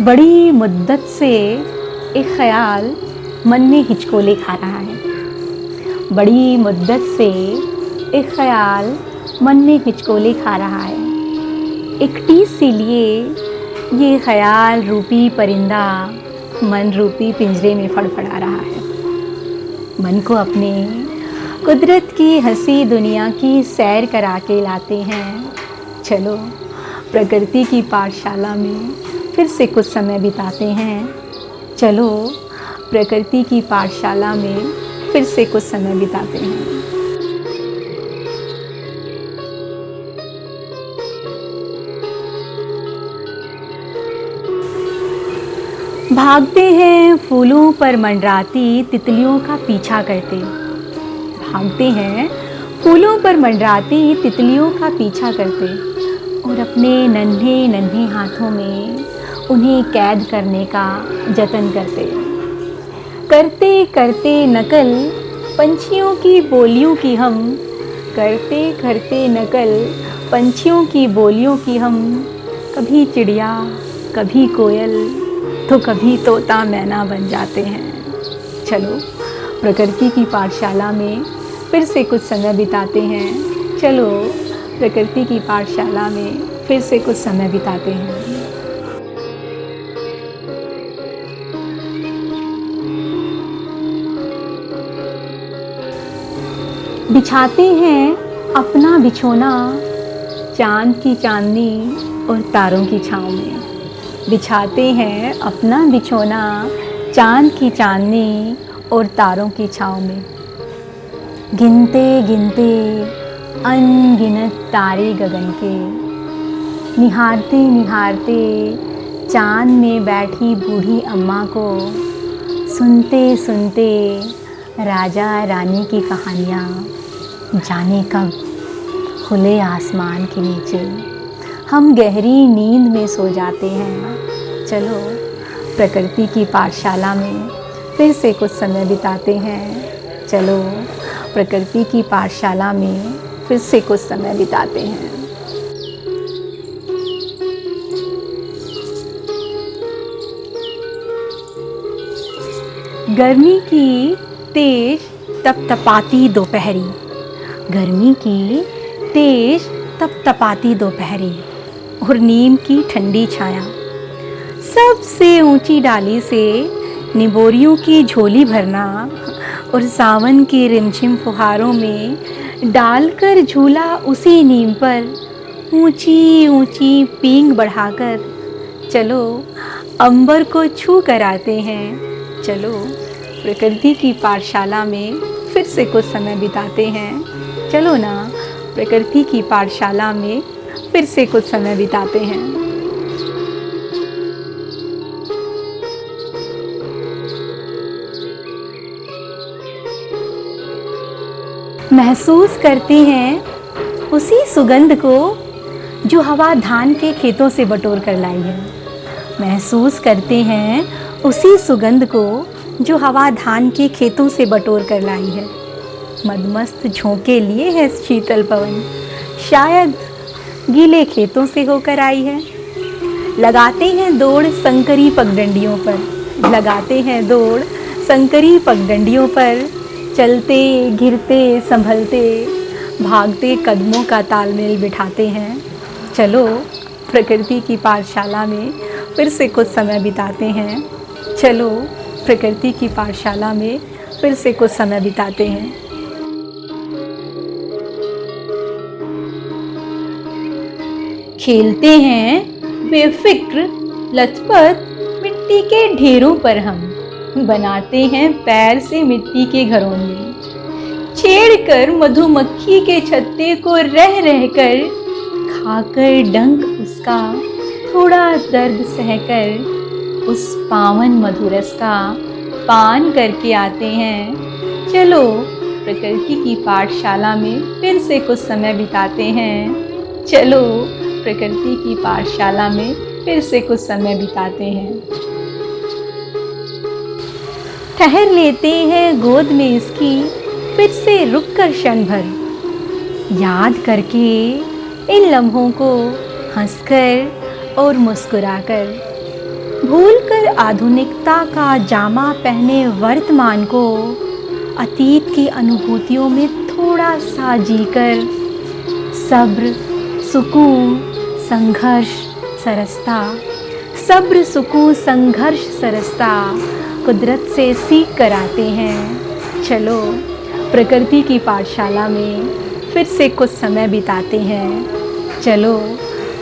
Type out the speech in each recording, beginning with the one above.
बड़ी मुद्दत से एक ख्याल मन में हिचकोले खा रहा है। बड़ी मुद्दत से एक ख्याल मन में हिचकोले खा रहा है। एकटी सी लिए ये ख्याल रूपी परिंदा मन रूपी पिंजरे में फड़फड़ा रहा है। मन को अपने कुदरत की हंसी दुनिया की सैर करा के लाते हैं। चलो प्रकृति की पाठशाला में फिर से कुछ समय बिताते हैं। चलो प्रकृति की पाठशाला में फिर से कुछ समय बिताते हैं। भागते हैं फूलों पर मंडराती तितलियों का पीछा करते। भागते हैं फूलों पर मंडराती तितलियों का पीछा करते और अपने नन्हे नन्हे हाथों में उन्हें कैद करने का जतन करते। करते करते नकल पंछियों की बोलियों की हम, करते करते नकल पंछियों की बोलियों की हम, कभी चिड़िया कभी कोयल तो कभी तोता मैना बन जाते हैं। चलो प्रकृति की पाठशाला में फिर से कुछ समय बिताते हैं। चलो प्रकृति की पाठशाला में फिर से कुछ समय बिताते हैं। बिछाते हैं अपना बिछोना चांद की चांदनी और तारों की छाँव में। बिछाते हैं अपना बिछोना चांद की चांदनी और तारों की छाँव में। गिनते गिनते अनगिनत तारे गगन के, निहारते निहारते चांद में बैठी बूढ़ी अम्मा को, सुनते सुनते राजा रानी की कहानियाँ, जाने कब खुले आसमान के नीचे हम गहरी नींद में सो जाते हैं। चलो प्रकृति की पाठशाला में फिर से कुछ समय बिताते हैं। चलो प्रकृति की पाठशाला में फिर से कुछ समय बिताते हैं। गर्मी की तेज तपतपाती दोपहरी, गर्मी की तेज तपतपाती दोपहरी और नीम की ठंडी छाया, सबसे ऊंची डाली से निबोरियों की झोली भरना और सावन के रिमझिम फुहारों में डालकर झूला उसी नीम पर ऊंची ऊंची पींग बढ़ाकर, चलो अंबर को छू कर आते हैं। चलो प्रकृति की पाठशाला में फिर से कुछ समय बिताते हैं। चलो ना प्रकृति की पाठशाला में फिर से कुछ समय बिताते हैं। महसूस करते हैं उसी सुगंध को जो हवा धान के खेतों से बटोर कर लाई है। महसूस करते हैं उसी सुगंध को जो हवा धान के खेतों से बटोर कर लाई है। मदमस्त झोंके लिए है शीतल पवन, शायद गीले खेतों से होकर आई है। लगाते हैं दौड़ संकरी पगडंडियों पर, लगाते हैं दौड़ संकरी पगडंडियों पर, चलते गिरते संभलते भागते कदमों का तालमेल बिठाते हैं। चलो प्रकृति की पाठशाला में फिर से कुछ समय बिताते हैं। चलो प्रकृति की पाठशाला में फिर से कुछ समय बिताते हैं। खेलते हैं बेफिक्र लथपथ मिट्टी के ढेरों पर हम, बनाते हैं पैर से मिट्टी के घरों में, छेड़कर मधुमक्खी के छत्ते को रह रहकर, खाकर डंक उसका थोड़ा दर्द सहकर, उस पावन मधुरस का पान करके आते हैं। चलो प्रकृति की पाठशाला में फिर से कुछ समय बिताते हैं। चलो प्रकृति की पाठशाला में फिर से कुछ समय बिताते हैं। ठहर लेते हैं गोद में इसकी फिर से रुक कर क्षण भर, याद करके इन लम्हों को हंसकर और मुस्कुराकर। भूलकर आधुनिकता का जामा पहने वर्तमान को अतीत की अनुभूतियों में थोड़ा सा जीकर सब्र, सुकून, संघर्ष सरसता, सब्र, सुकून, संघर्ष सरसता कुदरत से सीख कर आते हैं। चलो प्रकृति की पाठशाला में फिर से कुछ समय बिताते हैं। चलो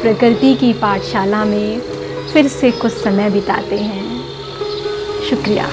प्रकृति की पाठशाला में फिर से कुछ समय बिताते हैं। शुक्रिया।